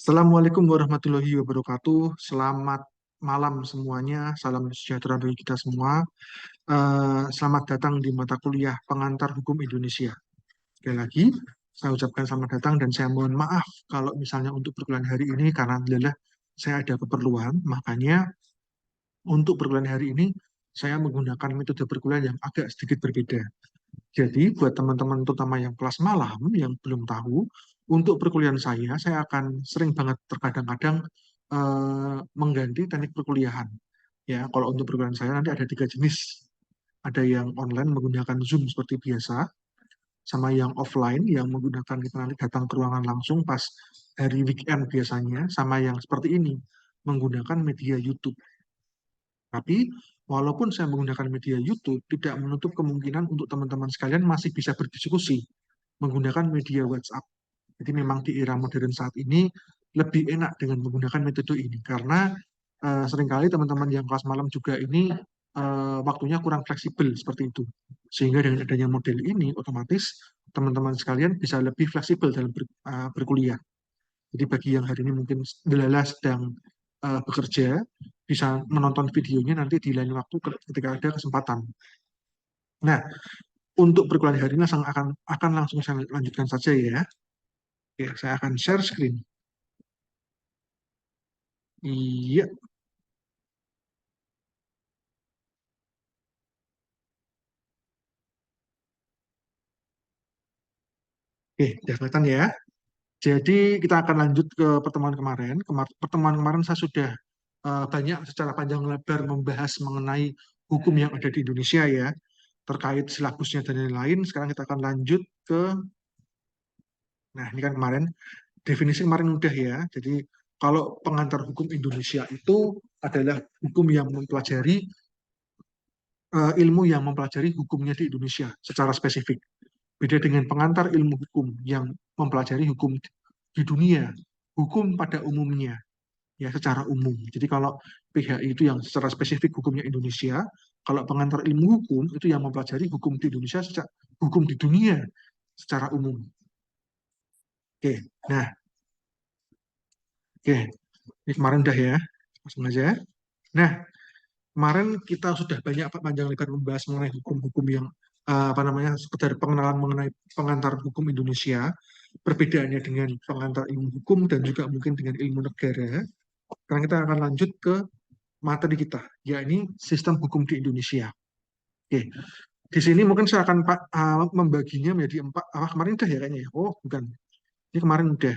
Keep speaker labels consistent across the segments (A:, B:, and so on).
A: Assalamualaikum warahmatullahi wabarakatuh. Selamat malam semuanya. Salam sejahtera bagi kita semua. Selamat datang di mata kuliah Pengantar Hukum Indonesia. Sekali lagi, saya ucapkan selamat datang dan saya mohon maaf kalau misalnya untuk perkuliahan hari ini karena alhamdulillah saya ada keperluan. Makanya untuk perkuliahan hari ini saya menggunakan metode perkuliahan yang agak sedikit berbeda. Jadi, buat teman-teman terutama yang kelas malam yang belum tahu, untuk perkuliahan saya akan sering banget terkadang-kadang mengganti teknik perkuliahan. Ya, kalau untuk perkuliahan saya nanti ada tiga jenis. Ada yang online menggunakan Zoom seperti biasa, sama yang offline yang menggunakan kita nanti datang ke ruangan langsung pas hari weekend biasanya, sama yang seperti ini menggunakan media YouTube. Tapi walaupun saya menggunakan media YouTube, tidak menutup kemungkinan untuk teman-teman sekalian masih bisa berdiskusi menggunakan media WhatsApp. Jadi memang di era modern saat ini lebih enak dengan menggunakan metode ini karena seringkali teman-teman yang kelas malam juga ini waktunya kurang fleksibel seperti itu. Sehingga dengan adanya model ini otomatis teman-teman sekalian bisa lebih fleksibel dalam berkuliah. Jadi bagi yang hari ini mungkin delala sedang bekerja, bisa menonton videonya nanti di lain waktu ketika ada kesempatan. Nah, untuk perkuliahan hari ini akan langsung saya lanjutkan saja ya. Oke, saya akan share screen. Iya, oke, sudah kelihatan ya. Jadi kita akan lanjut ke pertemuan kemarin. Pertemuan kemarin saya sudah banyak secara panjang lebar membahas mengenai hukum yang ada di Indonesia ya, terkait silabusnya dan lain-lain. Sekarang kita akan lanjut ke, nah ini kan kemarin definisi kemarin udah ya. Jadi kalau pengantar hukum Indonesia itu adalah hukum yang mempelajari ilmu yang mempelajari hukumnya di Indonesia secara spesifik. Beda dengan pengantar ilmu hukum yang mempelajari hukum di dunia, hukum pada umumnya, ya secara umum. Jadi kalau PHI itu yang secara spesifik hukumnya Indonesia, kalau pengantar ilmu hukum itu yang mempelajari hukum di Indonesia, hukum di dunia secara umum. Oke, nah, oke, ini kemarin udah ya, langsung aja. Nah, kemarin kita sudah banyak panjang lebar membahas mengenai hukum-hukum yang apa namanya sekedar pengenalan mengenai pengantar hukum Indonesia, perbedaannya dengan pengantar ilmu hukum dan juga mungkin dengan ilmu negara. Sekarang kita akan lanjut ke materi kita, yakni sistem hukum di Indonesia. Oke, di sini mungkin saya akan membaginya menjadi empat. Kemarin udah ya kayaknya ya. Oh, bukan. Ini kemarin udah.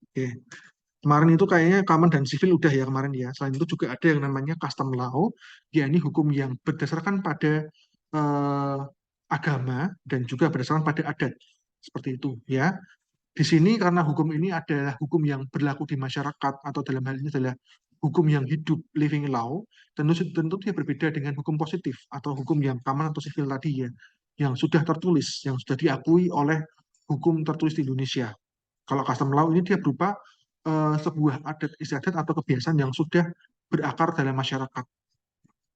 A: Oke. Kemarin itu kayaknya common dan civil udah ya kemarin ya. Selain itu juga ada yang namanya custom law, yakni hukum yang berdasarkan pada eh, agama dan juga berdasarkan pada adat. Seperti itu ya. Di sini karena hukum ini adalah hukum yang berlaku di masyarakat atau dalam hal ini adalah hukum yang hidup, living law, tentu tentu dia berbeda dengan hukum positif atau hukum yang common atau civil tadi ya, yang sudah tertulis, yang sudah diakui oleh hukum tertulis di Indonesia. Kalau custom law ini dia berupa sebuah adat istiadat atau kebiasaan yang sudah berakar dalam masyarakat.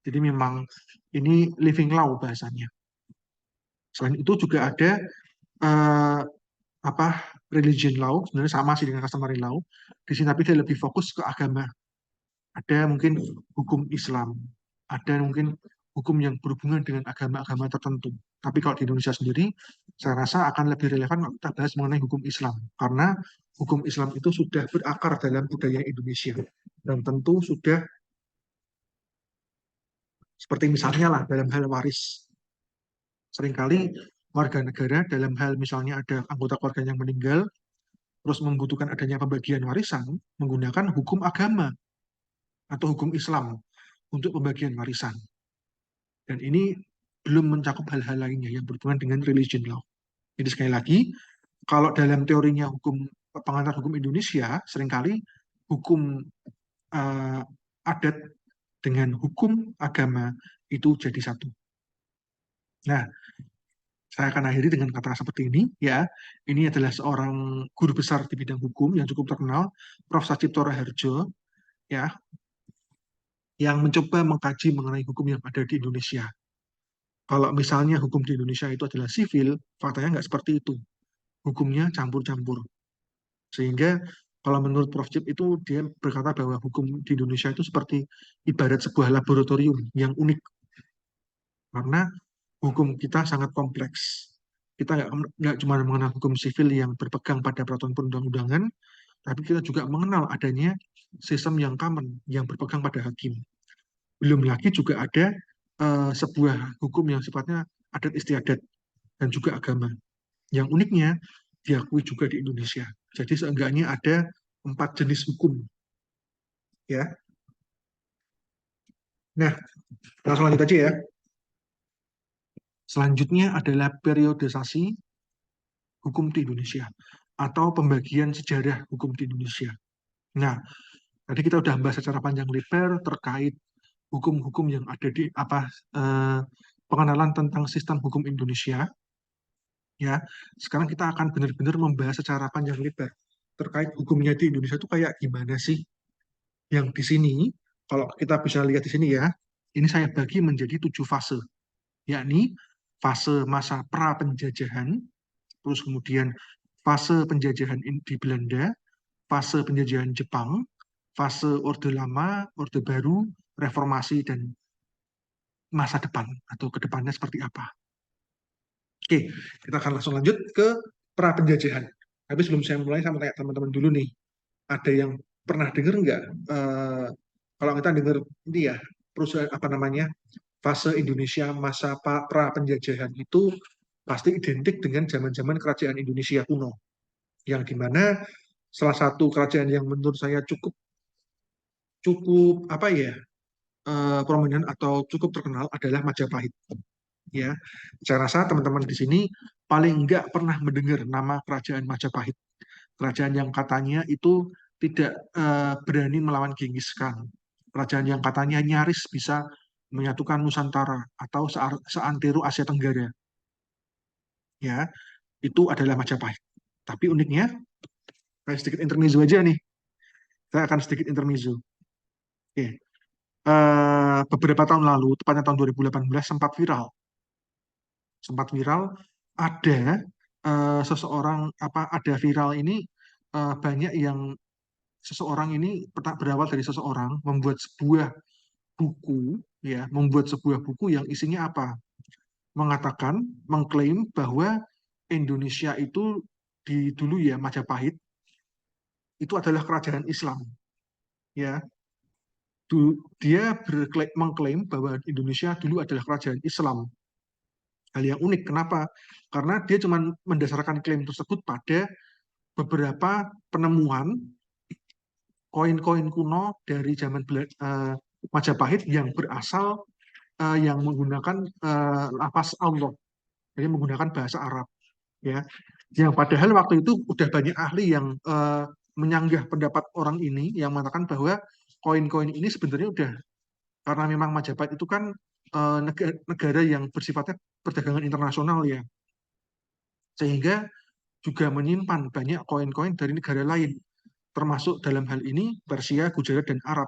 A: Jadi memang ini living law bahasanya. Selain itu juga ada eh, apa religion law, sebenarnya sama sih dengan customary law. Di sini tapi dia lebih fokus ke agama. Ada mungkin hukum Islam, ada mungkin hukum yang berhubungan dengan agama-agama tertentu. Tapi kalau di Indonesia sendiri, saya rasa akan lebih relevan kalau kita bahas mengenai hukum Islam. Karena hukum Islam itu sudah berakar dalam budaya Indonesia. Dan tentu sudah seperti misalnya lah dalam hal waris. Seringkali warga negara dalam hal misalnya ada anggota keluarga yang meninggal, terus membutuhkan adanya pembagian warisan menggunakan hukum agama atau hukum Islam untuk pembagian warisan. Dan ini belum mencakup hal-hal lainnya yang berhubungan dengan religion law. Jadi sekali lagi, kalau dalam teorinya hukum pengantar hukum Indonesia, seringkali hukum uh, adat dengan hukum agama itu jadi satu. Nah, saya akan akhiri dengan kata seperti ini, ya. Ini adalah seorang guru besar di bidang hukum yang cukup terkenal, Prof. Sacipto Raharjo, ya, yang mencoba mengkaji mengenai hukum yang ada di Indonesia. Kalau misalnya hukum di Indonesia itu adalah sivil, faktanya nggak seperti itu. Hukumnya campur-campur. Sehingga kalau menurut Prof. Chip itu dia berkata bahwa hukum di Indonesia itu seperti ibarat sebuah laboratorium yang unik karena hukum kita sangat kompleks. Kita nggak cuma mengenal hukum sivil yang berpegang pada peraturan perundang-undangan, tapi kita juga mengenal adanya sistem yang common yang berpegang pada hakim. Belum lagi juga ada sebuah hukum yang sifatnya adat istiadat dan juga agama. Yang uniknya diakui juga di Indonesia. Jadi seenggaknya ada 4 jenis hukum, ya. Nah, langsung lanjut aja ya. Selanjutnya adalah periodisasi hukum di Indonesia atau pembagian sejarah hukum di Indonesia. Nah, tadi kita udah bahas secara panjang lebar terkait hukum-hukum yang ada di eh, pengenalan tentang sistem hukum Indonesia, ya. Sekarang kita akan benar-benar membahas secara panjang lebar terkait hukumnya di Indonesia itu kayak gimana sih. Yang di sini, kalau kita bisa lihat di sini ya, ini saya bagi menjadi 7 fase, yakni fase masa pra-penjajahan, terus kemudian fase penjajahan di Belanda, fase penjajahan Jepang, fase Orde Lama, Orde Baru, Reformasi, dan masa depan atau kedepannya seperti apa. Oke, kita akan langsung lanjut ke pra-penjajahan. Tapi sebelum saya mulai, saya mau tanya teman-teman dulu nih, ada yang pernah dengar nggak? Kalau kita dengar ini ya, perusahaan apa namanya, fase Indonesia masa pra-penjajahan itu pasti identik dengan zaman-zaman kerajaan Indonesia kuno, yang dimana salah satu kerajaan yang menurut saya cukup cukup apa ya prominent atau cukup terkenal adalah Majapahit. Ya, saya rasa teman-teman di sini paling enggak pernah mendengar nama kerajaan Majapahit. Kerajaan yang katanya itu tidak berani melawan Genghis Khan. Kerajaan yang katanya nyaris bisa menyatukan Nusantara atau seantero Asia Tenggara. Ya, itu adalah Majapahit. Tapi uniknya, saya sedikit intermezzo aja nih. Saya akan sedikit intermezzo. Oke. Beberapa tahun lalu, tepatnya tahun 2018, sempat viral ada seseorang ada viral ini banyak yang seseorang ini berawal dari seseorang membuat sebuah buku yang isinya apa? Mengatakan, mengklaim bahwa Indonesia itu dulu ya Majapahit itu adalah kerajaan Islam, ya. Dia mengklaim bahwa Indonesia dulu adalah kerajaan Islam. Hal yang unik, kenapa? Karena dia cuma mendasarkan klaim tersebut pada beberapa penemuan koin-koin kuno dari zaman Majapahit yang berasal yang menggunakan lafaz Allah, jadi menggunakan bahasa Arab, ya. Yang padahal waktu itu udah banyak ahli yang menyanggah pendapat orang ini yang mengatakan bahwa koin-koin ini sebenarnya udah karena memang Majapahit itu kan negara yang bersifatnya perdagangan internasional ya, sehingga juga menyimpan banyak koin-koin dari negara lain, termasuk dalam hal ini Persia, Gujarat, dan Arab,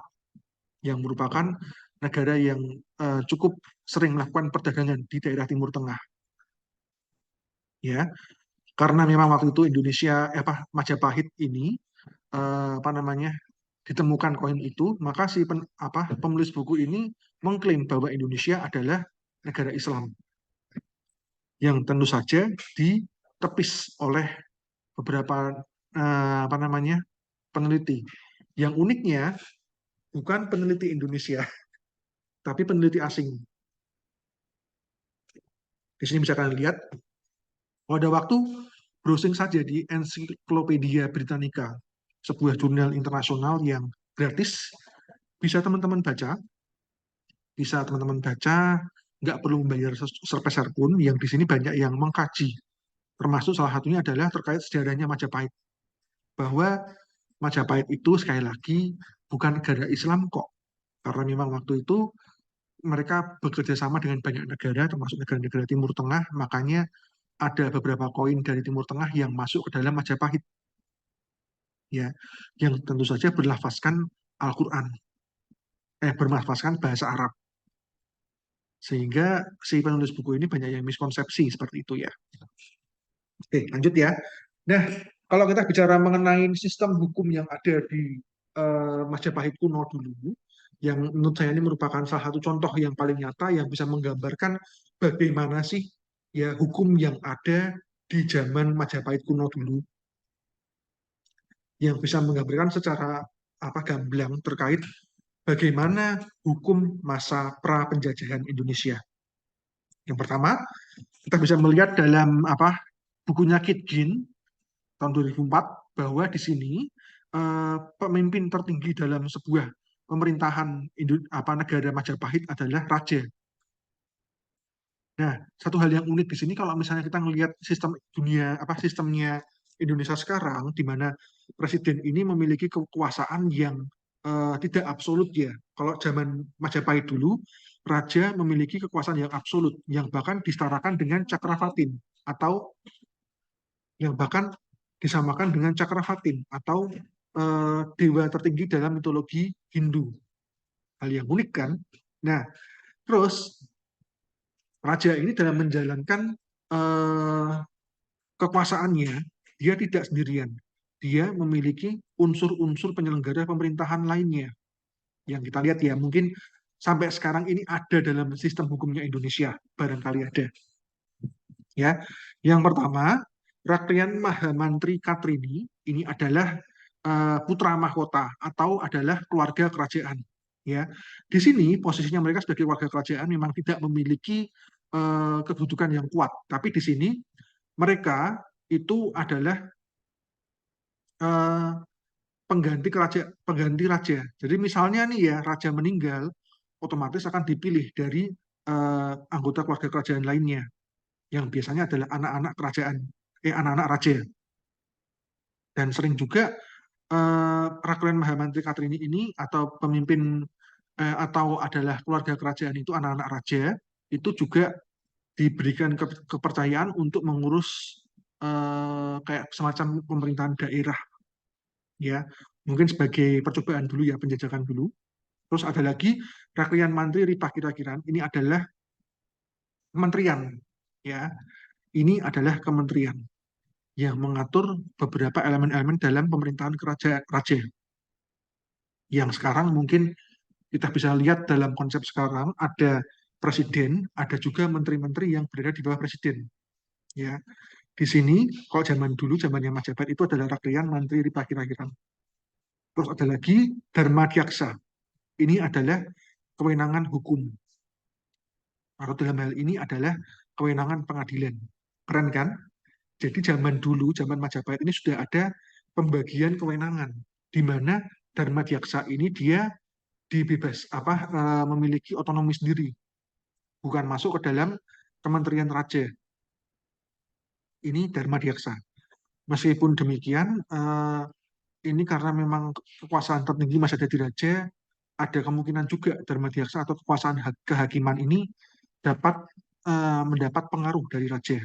A: yang merupakan negara yang cukup sering melakukan perdagangan di daerah Timur Tengah. Ya, karena memang waktu itu Majapahit ini apa namanya ditemukan koin itu, maka penulis buku ini mengklaim bahwa Indonesia adalah negara Islam yang tentu saja ditepis oleh beberapa apa namanya peneliti. Yang uniknya bukan peneliti Indonesia, tapi peneliti asing. Di sini bisa kalian lihat, pada waktu browsing saja di Encyclopedia Britannica, sebuah jurnal internasional yang gratis, bisa teman-teman baca, nggak perlu membayar sepeser pun, yang di sini banyak yang mengkaji. Termasuk salah satunya adalah terkait sejarahnya Majapahit. Bahwa Majapahit itu sekali lagi bukan negara Islam kok. Karena memang waktu itu mereka bekerja sama dengan banyak negara, termasuk negara-negara Timur Tengah, makanya ada beberapa koin dari Timur Tengah yang masuk ke dalam Majapahit, ya, yang tentu saja berlafazkan Al-Quran, berlafazkan bahasa Arab, sehingga si penulis buku ini banyak yang miskonsepsi seperti itu ya. Oke, lanjut ya. Nah, kalau kita bicara mengenai sistem hukum yang ada di Majapahit kuno dulu, yang menurut saya ini merupakan salah satu contoh yang paling nyata yang bisa menggambarkan bagaimana sih ya hukum yang ada di zaman Majapahit kuno dulu, yang bisa menggambarkan secara apa gamblang terkait bagaimana hukum masa pra penjajahan Indonesia. Yang pertama, kita bisa melihat dalam apa bukunya Kit Gin tahun 2004 bahwa di sini pemimpin tertinggi dalam sebuah pemerintahan negara Majapahit adalah raja. Nah, satu hal yang unik di sini kalau misalnya kita melihat sistem dunia sistemnya Indonesia sekarang di mana presiden ini memiliki kekuasaan yang tidak absolut ya. Kalau zaman Majapahit dulu, raja memiliki kekuasaan yang absolut yang bahkan disetarakan dengan Cakravatin atau yang bahkan disamakan dengan Cakravatin atau dewa tertinggi dalam mitologi Hindu. Hal yang unik kan? Nah, terus raja ini dalam menjalankan eh, kekuasaannya, dia tidak sendirian. Dia memiliki unsur-unsur penyelenggara pemerintahan lainnya. Yang kita lihat ya, mungkin sampai sekarang ini ada dalam sistem hukumnya Indonesia, barangkali ada. Ya, yang pertama, Rakrian Mahamantri Katrini ini adalah putra mahkota atau adalah keluarga kerajaan. Ya, di sini posisinya mereka sebagai warga kerajaan memang tidak memiliki kedudukan yang kuat, tapi di sini mereka itu adalah eh, pengganti raja. Jadi misalnya nih ya raja meninggal, otomatis akan dipilih dari anggota keluarga kerajaan lainnya yang biasanya adalah anak-anak kerajaan, anak-anak raja. Dan sering juga Rakulen Mahamantri Katrini ini atau pemimpin atau adalah keluarga kerajaan itu anak-anak raja itu juga diberikan kepercayaan untuk mengurus kayak semacam pemerintahan daerah ya mungkin sebagai percobaan dulu ya penjajakan dulu. Terus ada lagi Raklian Mantri Ripah Kira-Kiran ini adalah kementerian ya ini adalah kementerian yang mengatur beberapa elemen-elemen dalam pemerintahan raja yang sekarang mungkin kita bisa lihat dalam konsep sekarang ada presiden, ada juga menteri-menteri yang berada di bawah presiden. Ya, di sini kalau zaman dulu zamannya Majapahit itu adalah Raklian Mantri Ripah Kira-Kiran. Terus ada lagi Dharma Diaksa. Ini adalah kewenangan hukum. Atau dalam hal ini adalah kewenangan pengadilan. Keren kan? Jadi zaman dulu, zaman Majapahit ini sudah ada pembagian kewenangan di mana Dharma Diaksa ini dia dibebas memiliki otonomi sendiri, bukan masuk ke dalam Kementerian Raja. Ini Dharma Diaksa. Meskipun demikian, ini karena memang kekuasaan tertinggi masih ada di raja, ada kemungkinan juga Dharma Diaksa atau kekuasaan kehakiman ini dapat mendapat pengaruh dari raja.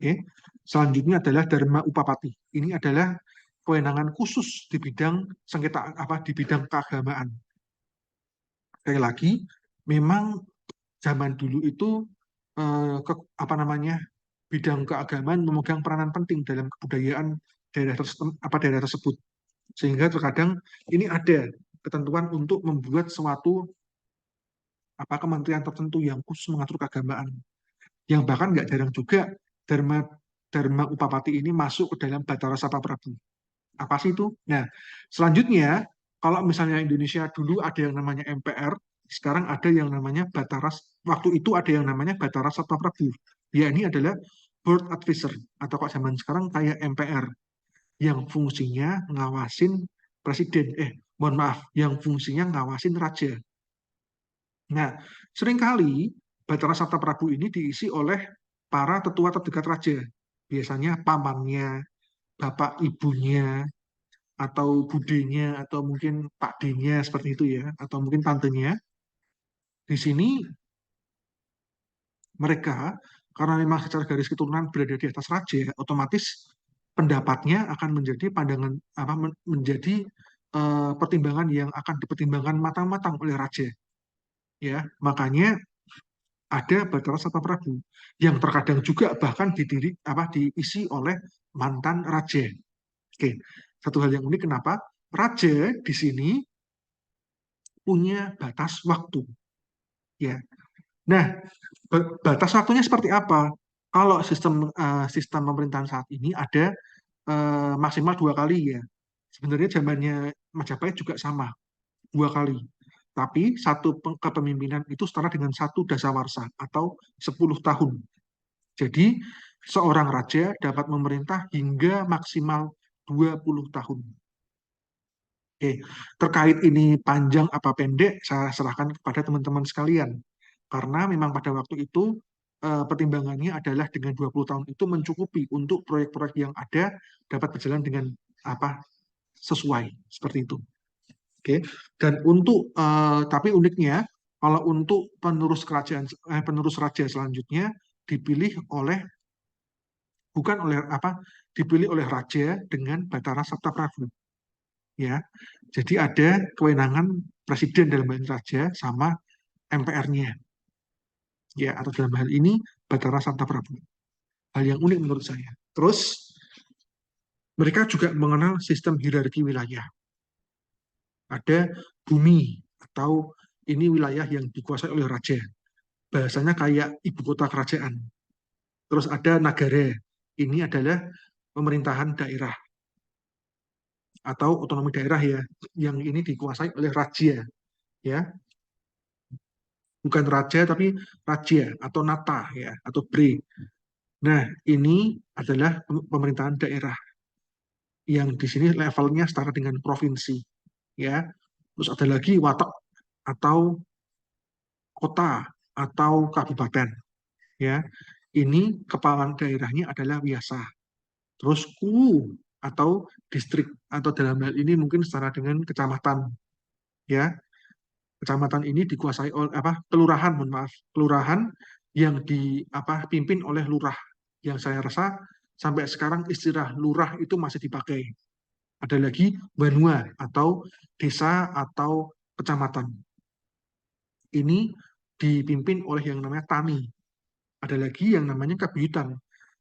A: Oke. Selanjutnya adalah Dharma Upapati. Ini adalah kewenangan khusus di bidang sengketa di bidang keagamaan. Sekali lagi, memang zaman dulu itu bidang keagamaan memegang peranan penting dalam kebudayaan daerah tersebut. Sehingga terkadang ini ada ketentuan untuk membuat suatu kementerian tertentu yang khusus mengatur keagamaan. Yang bahkan nggak jarang juga Dharma Dharma Upapati ini masuk ke dalam Batara Sapa Prabu. Apa sih itu? Nah, selanjutnya kalau misalnya Indonesia dulu ada yang namanya MPR, sekarang ada yang namanya waktu itu ada yang namanya Batara Sapa Prabu. Ya, ini adalah Board Advisor atau kok zaman sekarang kayak MPR yang fungsinya ngawasin presiden. Mohon maaf, yang fungsinya ngawasin raja. Nah, seringkali Batara Sabta Prabu ini diisi oleh para tetua terdekat raja. Biasanya pamannya, bapak ibunya, atau budenya, atau mungkin pakdenya seperti itu ya, atau mungkin tantenya. Di sini mereka, karena memang secara garis keturunan berada di atas raja, otomatis pendapatnya akan menjadi pandangan menjadi pertimbangan yang akan dipertimbangkan matang-matang oleh raja. Ya, makanya ada Batara Sata Prabu yang terkadang juga bahkan diisi oleh mantan raja. Oke, satu hal yang unik kenapa raja di sini punya batas waktu, ya. Nah, batas waktunya seperti apa? Kalau sistem pemerintahan saat ini ada maksimal 2 kali ya. Sebenarnya zamannya Majapahit juga sama, 2 kali. Tapi satu kepemimpinan itu setara dengan satu dasawarsa atau 10 tahun. Jadi seorang raja dapat memerintah hingga maksimal 20 tahun. Oke, terkait ini panjang apa pendek, saya serahkan kepada teman-teman sekalian. Karena memang pada waktu itu pertimbangannya adalah dengan 20 tahun itu mencukupi untuk proyek-proyek yang ada dapat berjalan dengan apa sesuai seperti itu. Oke. Dan untuk tapi uniknya kalau untuk penerus raja selanjutnya dipilih oleh bukan oleh dipilih oleh raja dengan Batara Sabta Prabu, ya. Jadi ada kewenangan presiden dalam hal ini raja sama MPR-nya, ya, atau dalam hal ini Batara Sabta Prabu. Hal yang unik menurut saya. Terus mereka juga mengenal sistem hierarki wilayah. Ada bumi atau ini wilayah yang dikuasai oleh raja. Bahasanya kayak ibu kota kerajaan. Terus ada nagara. Ini adalah pemerintahan daerah atau otonomi daerah ya, yang ini dikuasai oleh raja, ya. Bukan raja tapi raja atau nata ya atau bre. Nah, ini adalah pemerintahan daerah yang di sini levelnya setara dengan provinsi, ya. Terus ada lagi watak atau kota atau kabupaten, ya. Ini kepala daerahnya adalah wiasa. Terus atau distrik atau dalam hal ini mungkin setara dengan kecamatan, ya. Kecamatan ini dikuasai oleh kelurahan, mohon maaf, kelurahan yang pimpin oleh lurah. Yang saya rasa sampai sekarang istilah lurah itu masih dipakai. Ada lagi banua atau desa atau kecamatan. Ini dipimpin oleh yang namanya tani. Ada lagi yang namanya kabuyutan.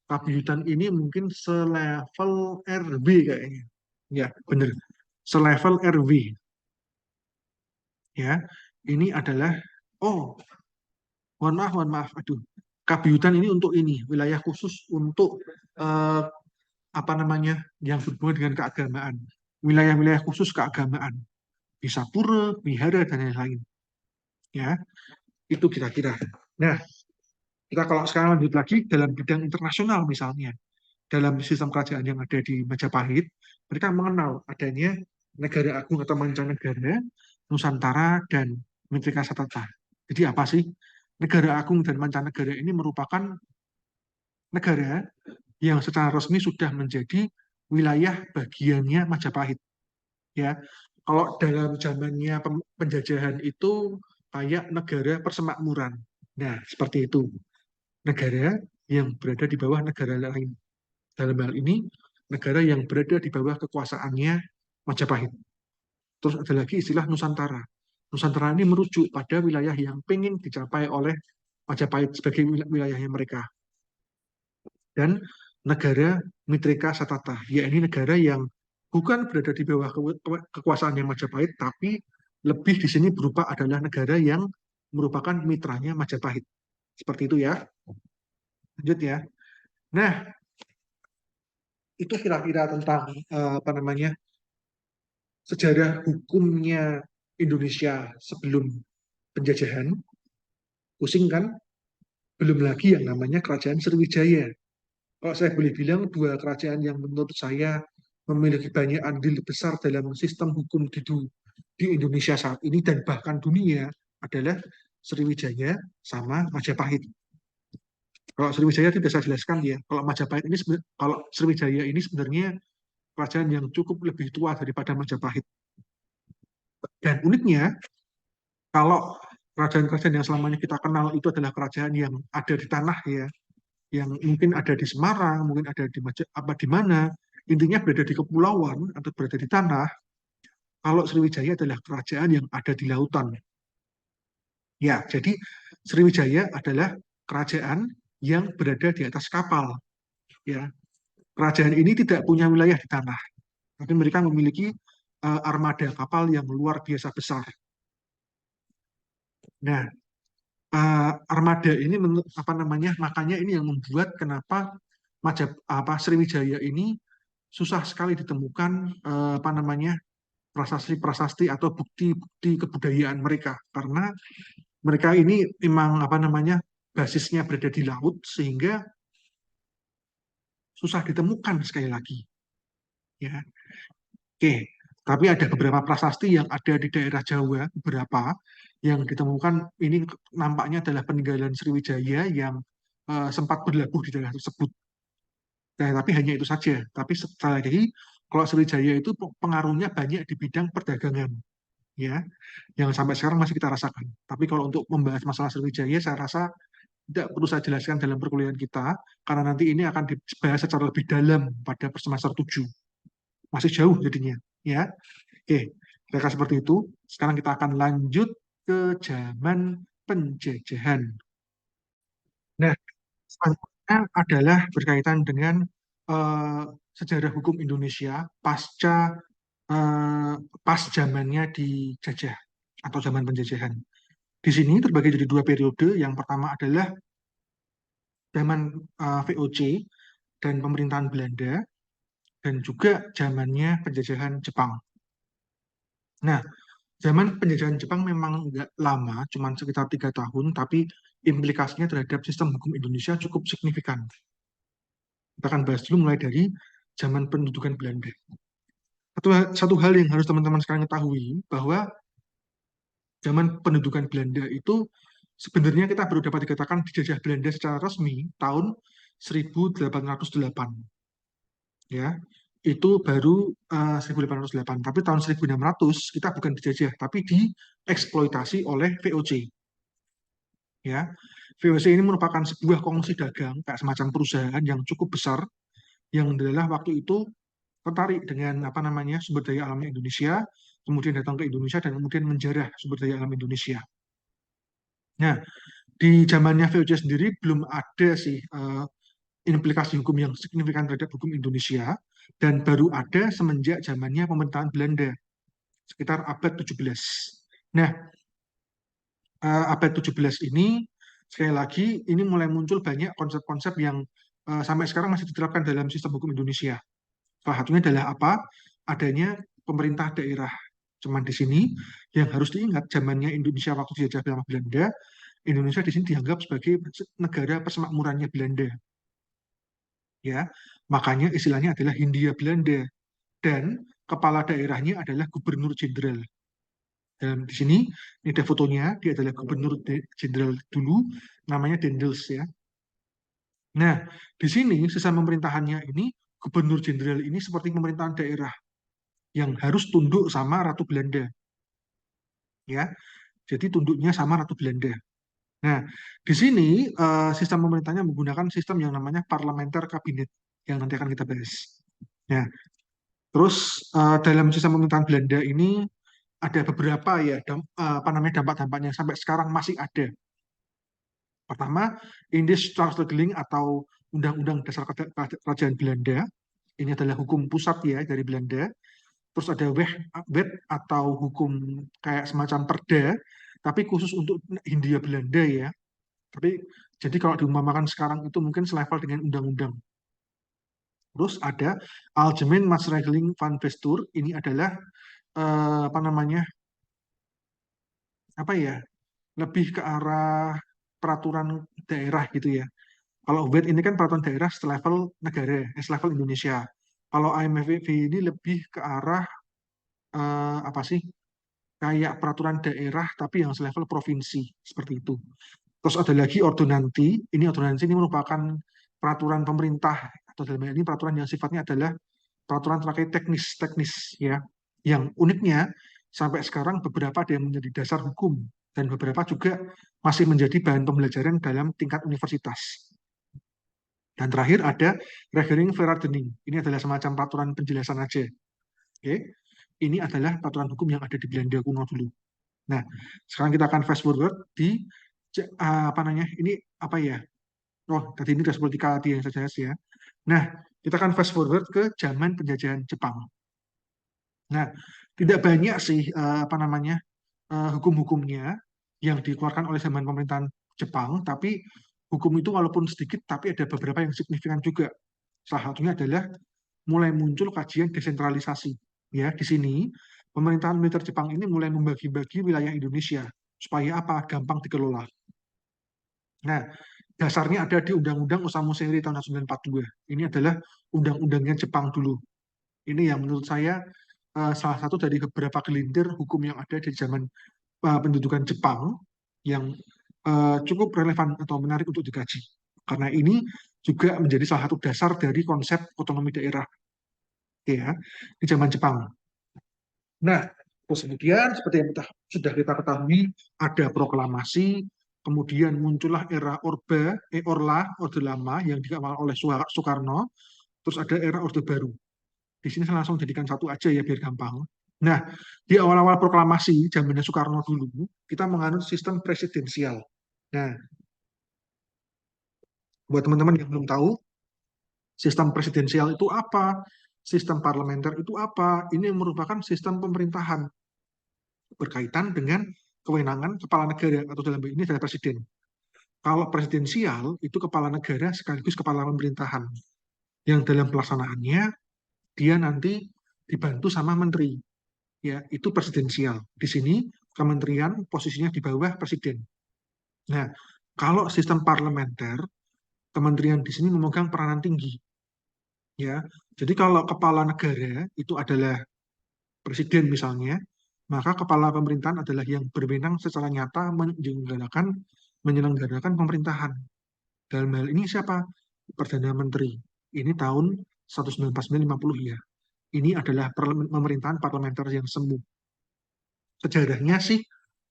A: Kabuyutan ini mungkin selevel RW kayaknya. Ya, benar. Selevel RW. Ya, ini adalah, oh, mohon maaf, aduh. Kabuyutan ini untuk ini, wilayah khusus untuk eh, apa namanya, yang berhubungan dengan keagamaan. Wilayah-wilayah khusus keagamaan. Bisa pura, wihara, dan lain-lain. Ya, itu kira-kira. Nah, kita kalau sekarang lanjut lagi dalam bidang internasional misalnya, dalam sistem kerajaan yang ada di Majapahit, mereka mengenal adanya negara agung atau mancanegara, Nusantara, dan Mitra Satata. Jadi apa sih? Negara agung dan mancanegara ini merupakan negara yang secara resmi sudah menjadi wilayah bagiannya Majapahit. Ya, kalau dalam zamannya penjajahan itu kayak negara persemakmuran. Nah, seperti itu. Negara yang berada di bawah negara lain. Dalam hal ini, negara yang berada di bawah kekuasaannya Majapahit. Terus ada lagi istilah Nusantara. Nusantara ini merujuk pada wilayah yang ingin dicapai oleh Majapahit sebagai wilayahnya mereka. Dan negara Mitrika Satata, yakni negara yang bukan berada di bawah kekuasaan yang Majapahit, tapi lebih di sini berupa adalah negara yang merupakan mitranya Majapahit. Seperti itu ya. Lanjut ya. Nah, itu kira-kira tentang apa namanya sejarah hukumnya Indonesia sebelum penjajahan. Pusing kan? Belum lagi yang namanya Kerajaan Sriwijaya. Kalau saya boleh bilang, dua kerajaan yang menurut saya memiliki banyak andil besar dalam sistem hukum di Indonesia saat ini dan bahkan dunia adalah Sriwijaya sama Majapahit. Kalau Sriwijaya tidak saya jelaskan ya. Kalau Majapahit ini kalau Sriwijaya ini sebenarnya kerajaan yang cukup lebih tua daripada Majapahit. Dan uniknya, kalau kerajaan-kerajaan yang selamanya kita kenal itu adalah kerajaan yang ada di tanah ya, yang mungkin ada di Semarang, mungkin ada di di mana, intinya berada di kepulauan atau berada di tanah. Kalau Sriwijaya adalah kerajaan yang ada di lautan. Ya, jadi Sriwijaya adalah kerajaan yang berada di atas kapal. Ya, Kerajaan ini tidak punya wilayah di tanah, tapi mereka memiliki armada kapal yang luar biasa besar. Nah, armada ini menurut apa namanya? Makanya ini yang membuat kenapa Sriwijaya ini susah sekali ditemukan apa namanya? Prasasti-prasasti atau bukti-bukti kebudayaan mereka karena mereka ini memang apa namanya? Basisnya berada di laut sehingga susah ditemukan sekali lagi, ya. Oke, tapi ada beberapa prasasti yang ada di daerah Jawa, beberapa yang ditemukan ini nampaknya adalah peninggalan Sriwijaya yang sempat berlabuh di daerah tersebut. Nah, tapi hanya itu saja. Tapi sekali lagi, kalau Sriwijaya itu pengaruhnya banyak di bidang perdagangan, ya, yang sampai sekarang masih kita rasakan. Tapi kalau untuk membahas masalah Sriwijaya, saya rasa tidak perlu saya jelaskan dalam perkuliahan kita, karena nanti ini akan dibahas secara lebih dalam pada semester 7. Masih jauh jadinya, ya. Oke, kira seperti itu. Sekarang kita akan lanjut ke zaman penjajahan. Nah, selanjutnya adalah berkaitan dengan eh, sejarah hukum Indonesia pasca eh, pas zamannya dijajah atau zaman penjajahan. Di sini terbagi jadi dua periode. Yang pertama adalah zaman VOC dan pemerintahan Belanda dan juga zamannya penjajahan Jepang. Nah, zaman penjajahan Jepang memang nggak lama, cuma sekitar 3 tahun, tapi implikasinya terhadap sistem hukum Indonesia cukup signifikan. Kita akan bahas dulu mulai dari zaman pendudukan Belanda. Satu hal yang harus teman-teman sekarang ketahui, bahwa zaman pendudukan Belanda itu sebenarnya kita baru dapat dikatakan dijajah Belanda secara resmi tahun 1808. Ya, itu baru 1808. Tapi tahun 1600 kita bukan dijajah, tapi dieksploitasi oleh VOC. Ya, VOC ini merupakan sebuah kongsi dagang kayak semacam perusahaan yang cukup besar yang adalah waktu itu tertarik dengan apa namanya sumber daya alamnya Indonesia, kemudian datang ke Indonesia dan kemudian menjarah sumber daya alam Indonesia. Nah, di zamannya VOC sendiri belum ada sih implikasi hukum yang signifikan terhadap hukum Indonesia dan baru ada semenjak zamannya pemerintahan Belanda sekitar abad 17. Nah, abad 17 ini sekali lagi ini mulai muncul banyak konsep-konsep yang sampai sekarang masih diterapkan dalam sistem hukum Indonesia. Salah satunya adalah apa? Adanya pemerintah daerah. Cuman di sini yang harus diingat zamannya Indonesia waktu dijajah sama Belanda, Indonesia di sini dianggap sebagai negara persemakmurannya Belanda, ya. Makanya istilahnya adalah Hindia Belanda dan kepala daerahnya adalah gubernur jenderal. Dan di sini ini ada fotonya, dia adalah gubernur jenderal dulu, namanya Dendels, ya. Nah, di sini sistem pemerintahannya ini gubernur jenderal ini seperti pemerintahan daerah yang harus tunduk sama Ratu Belanda, ya. Jadi tunduknya sama Ratu Belanda. Nah, di sini sistem pemerintahnya menggunakan sistem yang namanya parlementer kabinet yang nanti akan kita bahas. Nah, terus dalam sistem pemerintahan Belanda ini ada beberapa ya apa namanya dampak-dampaknya yang sampai sekarang masih ada. Pertama, Indische atau Undang-Undang Dasar Kerajaan Belanda. Ini adalah hukum pusat ya dari Belanda. Terus ada wet atau hukum kayak semacam perda, tapi khusus untuk Hindia Belanda ya. Tapi jadi kalau diumpamakan sekarang itu mungkin selevel dengan undang-undang. Terus ada Algemeen Maatregelen van Bestuur. Ini adalah apa namanya apa ya lebih ke arah peraturan daerah gitu ya. Kalau wet ini kan peraturan daerah selevel negara, selevel Indonesia. Kalau IMFV ini lebih ke arah apa sih? Kayak peraturan daerah tapi yang selevel provinsi seperti itu. Terus ada lagi ordonansi. Ordonansi ini merupakan peraturan pemerintah atau dalam hal ini peraturan yang sifatnya adalah peraturan terkait teknis-teknis ya. Yang uniknya sampai sekarang beberapa ada yang menjadi dasar hukum dan beberapa juga masih menjadi bahan pembelajaran dalam tingkat universitas. Dan terakhir ada Regeling Verordening. Ini adalah semacam peraturan penjelasan aja. Oke. Ini adalah peraturan hukum yang ada di Belanda kuno dulu. Nah, sekarang kita akan fast forward di apa namanya? Ini apa ya? Oh, tadi ini sudah politika yang saya jelas ya. Nah, Kita akan fast forward ke zaman penjajahan Jepang. Nah, tidak banyak sih apa namanya hukum-hukumnya yang dikeluarkan oleh zaman pemerintahan Jepang, tapi hukum itu walaupun sedikit, tapi ada beberapa yang signifikan juga. Salah satunya adalah mulai muncul kajian desentralisasi. Ya, di sini pemerintahan militer Jepang ini mulai membagi-bagi wilayah Indonesia supaya apa? Gampang dikelola. Nah, dasarnya ada di Undang-Undang Osamu Seri tahun 1942. Ini adalah undang-undangnya Jepang dulu. Ini yang menurut saya salah satu dari beberapa gelintir hukum yang ada di zaman pendudukan Jepang yang cukup relevan atau menarik untuk dikaji. Karena ini juga menjadi salah satu dasar dari konsep otonomi daerah ya di zaman Jepang. Nah, terus kemudian seperti yang sudah kita ketahui ada proklamasi, kemudian muncullah era Orde Lama yang dikawal oleh Soekarno, terus ada era Orde Baru. Di sini saya langsung jadikan satu aja ya biar gampang. Nah, di awal-awal proklamasi zamannya Soekarno dulu, kita menganut sistem presidensial. Nah, buat teman-teman yang belum tahu, sistem presidensial itu apa? Sistem parlementer itu apa? Ini merupakan sistem pemerintahan berkaitan dengan kewenangan kepala negara atau dalam ini adalah presiden. Kalau presidensial itu kepala negara sekaligus kepala pemerintahan yang dalam pelaksanaannya dia nanti dibantu sama menteri. Ya, itu presidensial. Di sini kementerian posisinya di bawah presiden. Nah, kalau sistem parlementer, kementerian di sini memegang peranan tinggi. Ya, jadi kalau kepala negara itu adalah presiden misalnya, maka kepala pemerintahan adalah yang berwenang secara nyata menyelenggarakan pemerintahan. Dalam hal ini siapa? Perdana Menteri. Ini tahun 1950 ya. Ini adalah pemerintahan parlementer yang semu. Sejarahnya sih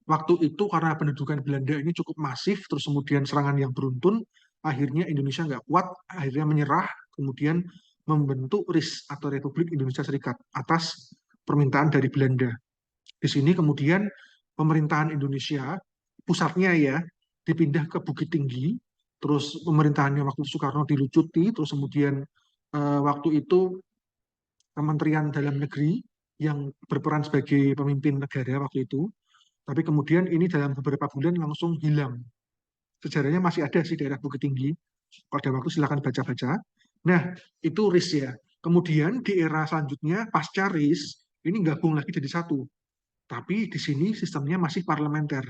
A: waktu itu karena pendudukan Belanda ini cukup masif, terus kemudian serangan yang beruntun, akhirnya Indonesia nggak kuat, akhirnya menyerah, kemudian membentuk RIS atau Republik Indonesia Serikat atas permintaan dari Belanda. Di sini kemudian pemerintahan Indonesia, pusatnya ya, dipindah ke Bukit Tinggi, terus pemerintahannya waktu Soekarno dilucuti, terus kemudian waktu itu Kementerian Dalam Negeri yang berperan sebagai pemimpin negara waktu itu, tapi kemudian ini dalam beberapa bulan langsung hilang. Sejarahnya masih ada sih daerah Bukit Tinggi. Kalau ada waktu silakan baca-baca. Nah, itu RIS ya. Kemudian di era selanjutnya, pasca RIS, ini gabung lagi jadi satu. Tapi di sini sistemnya masih parlementer.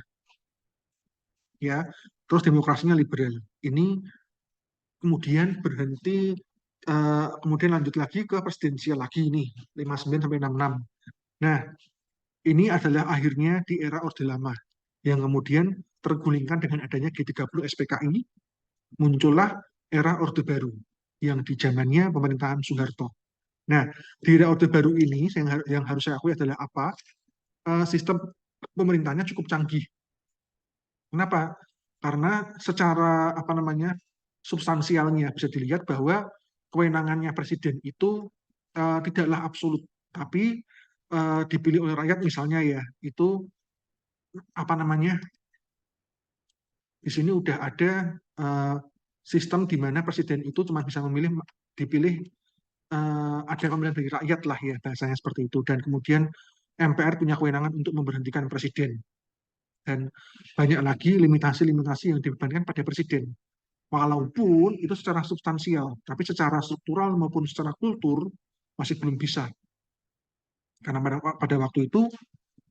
A: Ya, terus demokrasinya liberal. Ini kemudian berhenti, kemudian lanjut lagi ke presidensial lagi ini, 59 sampai 66. Nah, ini adalah akhirnya di era Orde Lama, yang kemudian tergulingkan dengan adanya G30 SPKI, muncullah era Orde Baru, yang di zamannya pemerintahan Soeharto. Nah, di era Orde Baru ini, yang harus saya akui adalah apa? Sistem pemerintahnya cukup canggih. Kenapa? Karena secara apa namanya substansialnya bisa dilihat bahwa kewenangannya presiden itu tidaklah absolut, tapi dipilih oleh rakyat misalnya ya itu apa namanya di sini udah ada uh, sistem di mana presiden itu cuma bisa dipilih ada pemilihan dari rakyat lah ya bahasanya seperti itu dan kemudian MPR punya kewenangan untuk memberhentikan presiden dan banyak lagi limitasi-limitasi yang dibebankan pada presiden walaupun itu secara substansial tapi secara struktural maupun secara kultur masih belum bisa karena pada waktu itu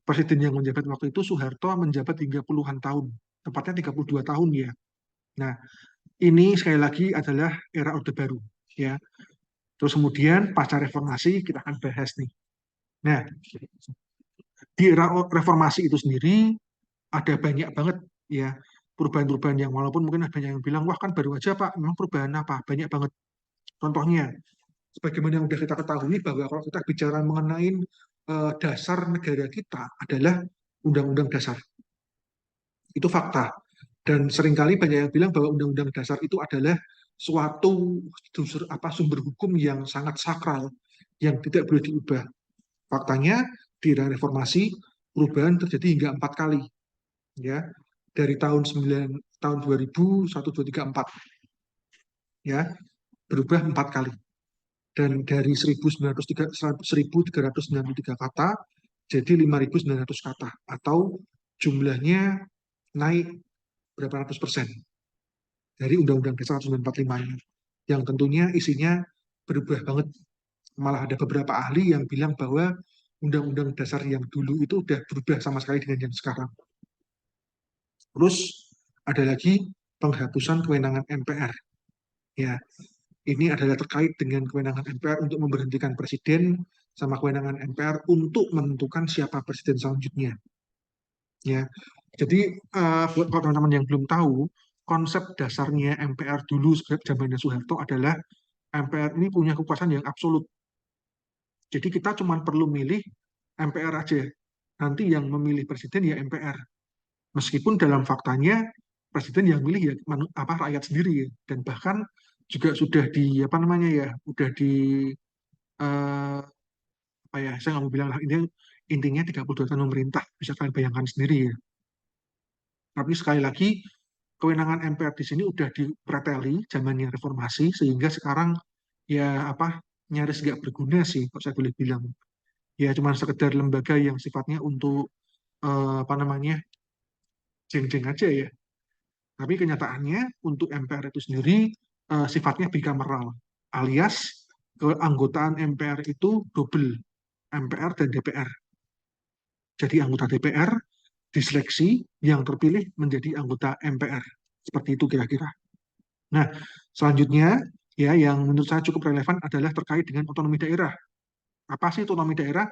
A: presiden yang menjabat waktu itu Soeharto menjabat hingga puluhan tahun tepatnya 32 tahun ya. Nah, ini sekali lagi adalah era Orde Baru ya. Terus kemudian pasca reformasi kita akan bahas nih. Nah, di era reformasi itu sendiri ada banyak banget ya perubahan-perubahan yang walaupun mungkin ada yang bilang wah kan baru aja Pak, memang perubahan apa? Banyak banget. Contohnya sebagaimana yang sudah kita ketahui bahwa kalau kita bicara mengenai dasar negara kita adalah Undang-Undang Dasar. Itu fakta. Dan seringkali banyak yang bilang bahwa Undang-Undang Dasar itu adalah suatu sumber hukum yang sangat sakral, yang tidak boleh diubah. Faktanya, di era reformasi, perubahan terjadi hingga 4 kali. Ya, dari tahun 2000, 1, 2, 3, 4. Ya, berubah 4 kali. Dan dari 1.393 kata jadi 5.900 kata, atau jumlahnya naik berapa ratus persen dari Undang-Undang Dasar 1945 ini. Yang tentunya isinya berubah banget. Malah ada beberapa ahli yang bilang bahwa Undang-Undang Dasar yang dulu itu udah berubah sama sekali dengan yang sekarang. Terus ada lagi penghapusan kewenangan MPR. Ya, ini adalah terkait dengan kewenangan MPR untuk memberhentikan presiden sama kewenangan MPR untuk menentukan siapa presiden selanjutnya. Ya, jadi buat teman-teman yang belum tahu, konsep dasarnya MPR dulu zamannya Soeharto adalah MPR ini punya kekuasaan yang absolut. Jadi kita cuma perlu milih MPR aja. Nanti yang memilih presiden ya MPR. Meskipun dalam faktanya presiden yang milih ya rakyat sendiri ya. Dan bahkan juga sudah di apa namanya ya, udah di eh, apa ya, saya nggak mau bilang lah, ini intinya 32 tahun pemerintah, bisa kalian bayangkan sendiri ya. Tapi sekali lagi kewenangan MPR di sini udah dipreteli zamannya reformasi, sehingga sekarang ya apa, nyaris nggak berguna sih kalau saya boleh bilang. Ya cuma sekedar lembaga yang sifatnya untuk apa namanya, jeng-jeng aja ya. Tapi kenyataannya untuk MPR itu sendiri sifatnya bicameral, alias keanggotaan MPR itu double, MPR dan DPR. Jadi anggota DPR diseleksi, yang terpilih menjadi anggota MPR. Seperti itu kira-kira. Nah, selanjutnya ya yang menurut saya cukup relevan adalah terkait dengan otonomi daerah. Apa sih otonomi daerah?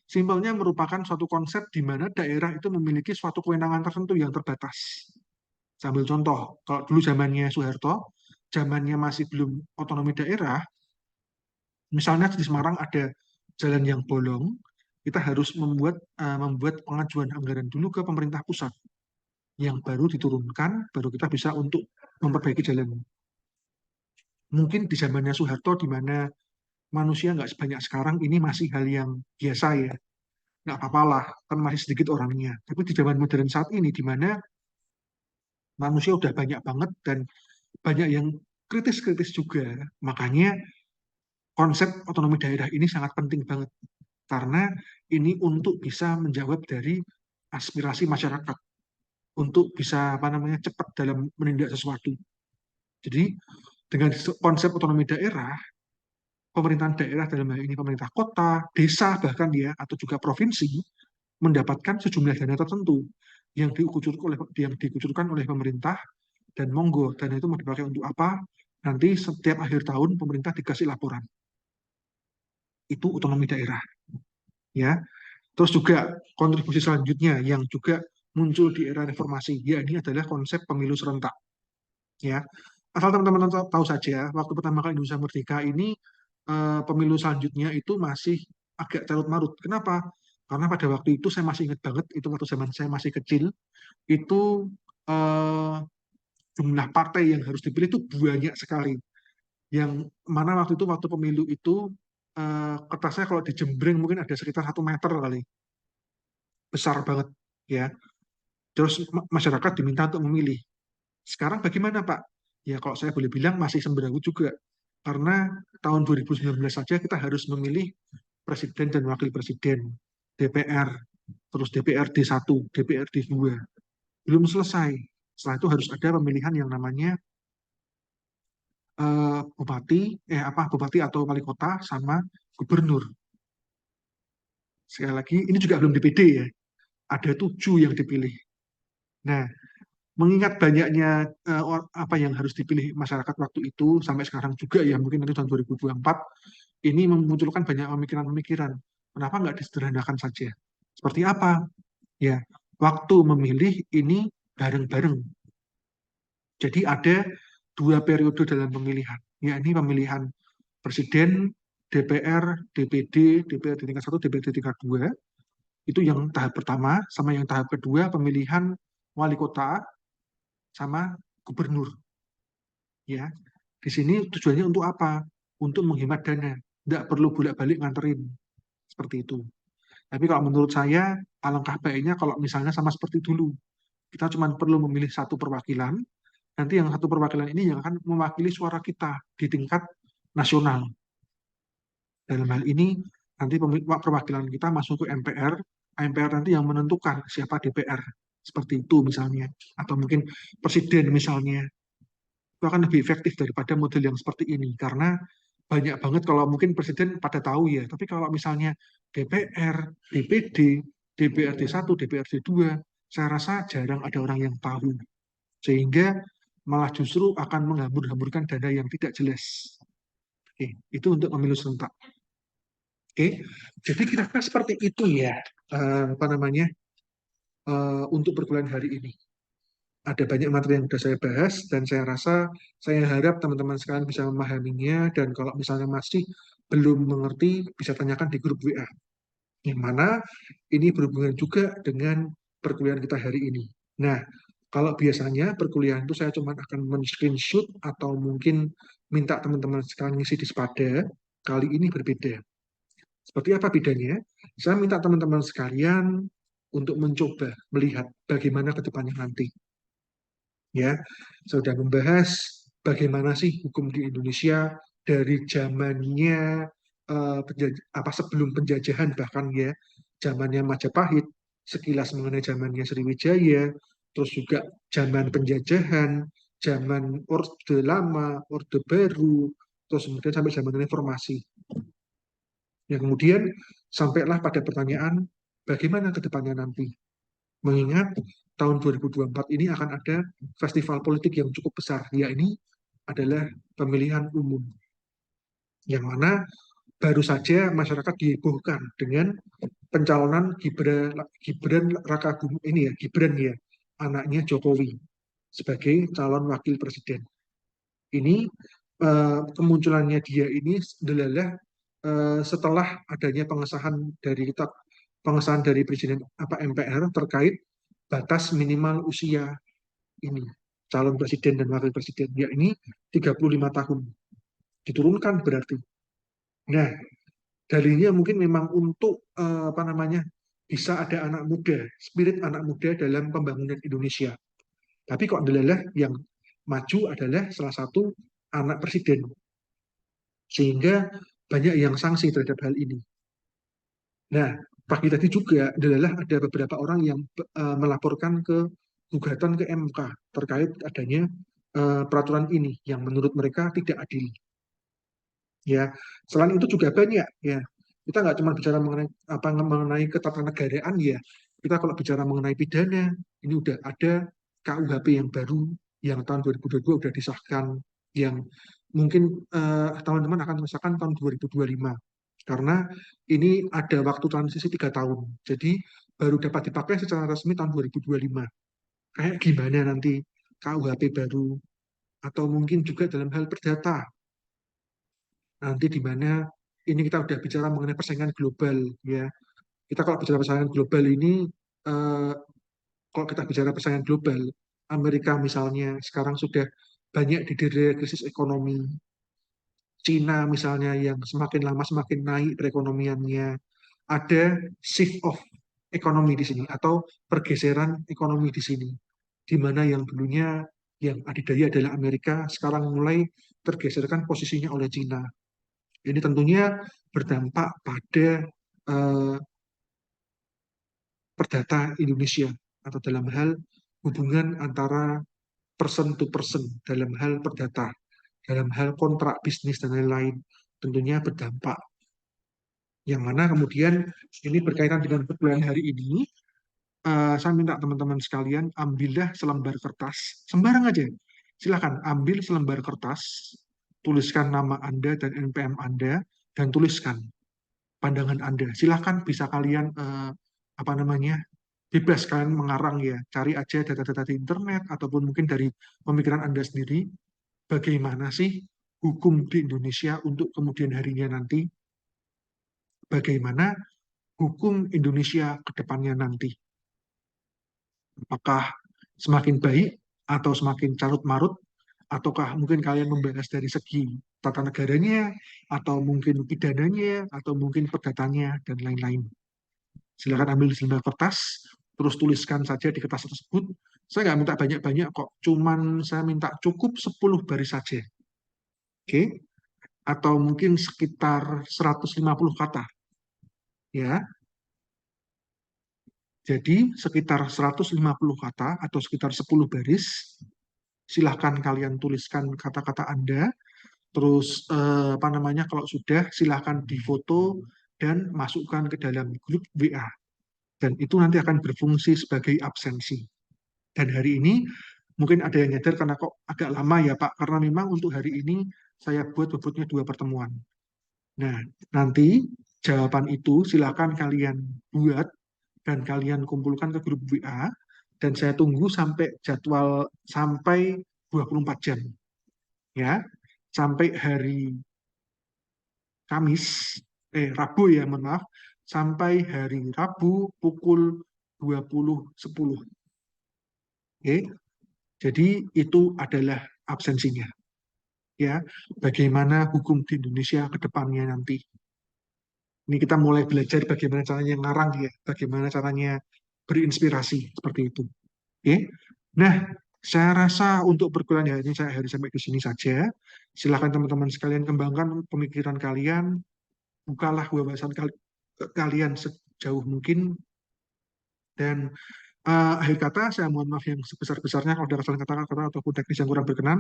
A: Simpelnya merupakan suatu konsep di mana daerah itu memiliki suatu kewenangan tertentu yang terbatas. Sambil contoh, kalau dulu zamannya Soeharto, zamannya masih belum otonomi daerah, misalnya di Semarang ada jalan yang bolong, kita harus membuat pengajuan anggaran dulu ke pemerintah pusat, yang baru diturunkan, baru kita bisa untuk memperbaiki jalan. Mungkin di zamannya Soeharto, di mana manusia nggak sebanyak sekarang, ini masih hal yang biasa ya, nggak apa-apa lah, kan masih sedikit orangnya. Tapi di zaman modern saat ini, di mana manusia udah banyak banget dan banyak yang kritis-kritis juga, makanya konsep otonomi daerah ini sangat penting banget, karena ini untuk bisa menjawab dari aspirasi masyarakat, untuk bisa apa namanya cepat dalam menindak sesuatu. Jadi dengan konsep otonomi daerah, pemerintahan daerah dalam hal ini pemerintah kota, desa bahkan ya, atau juga provinsi mendapatkan sejumlah dana tertentu yang dikucurkan oleh pemerintah, dan monggo dana itu mau dipakai untuk apa? Nanti setiap akhir tahun pemerintah dikasih laporan. Itu otonomi daerah, ya. Terus juga kontribusi selanjutnya yang juga muncul di era reformasi, ya ini adalah konsep pemilu serentak, ya. Asal teman-teman tahu saja, waktu pertama kali Indonesia merdeka ini pemilu selanjutnya itu masih agak carut marut. Kenapa? Karena pada waktu itu saya masih ingat banget, itu waktu zaman saya masih kecil, itu eh, jumlah partai yang harus dipilih itu banyak sekali. Yang mana waktu itu waktu pemilu itu kertasnya kalau dijembreng mungkin ada sekitar 1 meter kali, besar banget ya. Terus masyarakat diminta untuk memilih. Sekarang bagaimana Pak? Ya kalau saya boleh bilang masih semberawut juga. Karena tahun 2019 saja kita harus memilih presiden dan wakil presiden, DPR, terus DPRD 1, DPRD 2. Belum selesai. Setelah itu harus ada pemilihan yang namanya bupati atau wali kota sama gubernur. Sekali lagi, ini juga belum DPD ya. Ada 7 yang dipilih. Nah, mengingat banyaknya apa yang harus dipilih masyarakat waktu itu sampai sekarang juga ya, mungkin nanti tahun 2024 ini memunculkan banyak pemikiran-pemikiran. Kenapa nggak disederhanakan saja? Seperti apa? Ya, waktu memilih ini bareng-bareng. Jadi ada 2 periode dalam pemilihan, yakni pemilihan presiden, DPR, DPD, DPRD tingkat 1, DPRD tingkat 2, itu yang tahap pertama, sama yang tahap kedua pemilihan wali kota sama gubernur. Ya, di sini tujuannya untuk apa? Untuk menghemat dana, tidak perlu bolak-balik nganterin seperti itu. Tapi kalau menurut saya, alangkah baiknya kalau misalnya sama seperti dulu, kita cuma perlu memilih satu perwakilan, nanti yang satu perwakilan ini yang akan mewakili suara kita di tingkat nasional. Dalam hal ini, nanti perwakilan kita masuk ke MPR, MPR nanti yang menentukan siapa DPR. Seperti itu misalnya. Atau mungkin presiden misalnya. Itu akan lebih efektif daripada model yang seperti ini. Karena banyak banget kalau mungkin presiden pada tahu ya. Tapi kalau misalnya DPR, DPD, DPRD 1, DPRD 2, saya rasa jarang ada orang yang tahu. Sehingga malah justru akan menghambur-hamburkan dana yang tidak jelas. Oke, itu untuk pemilu serentak. Oke, jadi kira-kira seperti itu ya, apa namanya, untuk perkuliahan hari ini. Ada banyak materi yang sudah saya bahas, dan saya rasa, saya harap teman-teman sekalian bisa memahaminya, dan kalau misalnya masih belum mengerti, bisa tanyakan di grup WA. Yang mana ini berhubungan juga dengan perkuliahan kita hari ini. Nah, kalau biasanya perkuliahan itu saya cuma akan men-screenshot atau mungkin minta teman-teman sekalian ngisi di Spada, kali ini berbeda. Seperti apa bedanya? Saya minta teman-teman sekalian untuk mencoba melihat bagaimana ke depannya nanti. Ya, saya sudah membahas bagaimana sih hukum di Indonesia dari zamannya apa sebelum penjajahan, bahkan ya zamannya Majapahit, sekilas mengenai zamannya Sriwijaya, terus juga zaman penjajahan, zaman Orde Lama, Orde Baru, terus kemudian sampai zaman reformasi. Yang kemudian sampailah pada pertanyaan, bagaimana ke depannya nanti? Mengingat tahun 2024 ini akan ada festival politik yang cukup besar, yakni adalah pemilihan umum. Yang mana baru saja masyarakat dihebohkan dengan pencalonan Gibran Rakabuming ini ya, Gibran ya, anaknya Jokowi sebagai calon wakil presiden. Ini kemunculannya dia ini adalah setelah adanya pengesahan dari presiden apa MPR terkait batas minimal usia ini calon presiden dan wakil presiden, ya ini 35 tahun diturunkan berarti. Nah, dalilnya mungkin memang untuk apa namanya, bisa ada anak muda, spirit anak muda dalam pembangunan Indonesia. Tapi kok adalah yang maju adalah salah satu anak presiden, sehingga banyak yang sanksi terhadap hal ini. Nah, pagi tadi juga adalah ada beberapa orang yang melaporkan ke gugatan ke MK terkait adanya peraturan ini yang menurut mereka tidak adil. Ya, selain itu juga banyak ya. Kita nggak cuma bicara mengenai ketatanegaraan ya. Kita kalau bicara mengenai pidana, ini udah ada KUHP yang baru yang tahun 2022 udah disahkan, yang mungkin teman-teman akan merasakan tahun 2025 karena ini ada waktu transisi 3 tahun. Jadi baru dapat dipakai secara resmi tahun 2025. Kayak gimana nanti KUHP baru, atau mungkin juga dalam hal perdata nanti di mana ini kita udah bicara mengenai persaingan global ya. Kita kalau bicara persaingan global ini, eh, kalau kita bicara persaingan global, Amerika misalnya sekarang sudah banyak didera krisis ekonomi. Cina misalnya yang semakin lama semakin naik perekonomiannya. Ada shift of ekonomi di sini atau pergeseran ekonomi di sini. Di mana yang dulunya yang adidaya adalah Amerika, sekarang mulai tergeserkan posisinya oleh Cina. Ini tentunya berdampak pada eh, perdata Indonesia atau dalam hal hubungan antara person to person dalam hal perdata, dalam hal kontrak bisnis dan lain-lain, tentunya berdampak. Yang mana kemudian ini berkaitan dengan perkuliahan hari ini, saya minta teman-teman sekalian ambillah selembar kertas, sembarang aja. Silakan ambil selembar kertas, tuliskan nama Anda dan NPM Anda, dan tuliskan pandangan Anda. Silahkan bisa kalian apa namanya, bebas kalian mengarang ya, cari aja data-data di internet ataupun mungkin dari pemikiran Anda sendiri. Bagaimana sih hukum di Indonesia untuk kemudian harinya nanti? Bagaimana hukum Indonesia ke depannya nanti? Apakah semakin baik atau semakin carut marut? Ataukah mungkin kalian membahas dari segi tata negaranya, atau mungkin pidananya, atau mungkin perdatanya, dan lain-lain. Silakan ambil selembar kertas, terus tuliskan saja di kertas tersebut. Saya nggak minta banyak-banyak kok, cuman saya minta cukup 10 baris saja. Oke, atau mungkin sekitar 150 kata ya. Jadi sekitar 150 kata atau sekitar 10 baris. Silahkan kalian tuliskan kata-kata Anda. Terus apa namanya, kalau sudah silahkan difoto dan masukkan ke dalam grup WA. Dan itu nanti akan berfungsi sebagai absensi. Dan hari ini mungkin ada yang nyadar karena kok agak lama ya Pak, karena memang untuk hari ini saya buat bobotnya 2 pertemuan. Nah, nanti jawaban itu silakan kalian buat dan kalian kumpulkan ke grup WA, dan saya tunggu sampai jadwal sampai 24 jam ya. Sampai hari Kamis, Rabu ya, mohon maaf, sampai hari Rabu pukul 20.10. Oke, jadi itu adalah absensinya ya. Bagaimana hukum di Indonesia ke depannya nanti. Ini kita mulai belajar bagaimana caranya ngarang ya, bagaimana caranya berinspirasi seperti itu. Oke. Nah, saya rasa untuk perkuliahan hari ini saya harus sampai di sini saja. Silakan teman-teman sekalian kembangkan pemikiran kalian, bukalah wawasan kalian sejauh mungkin, dan akhir kata saya mohon maaf yang sebesar-besarnya kalau ada kesalahan kata-kata ataupun teknis yang kurang berkenan.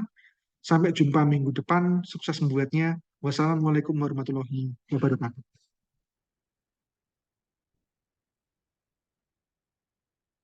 A: Sampai jumpa minggu depan. Sukses membuatnya. Wassalamualaikum warahmatullahi wabarakatuh.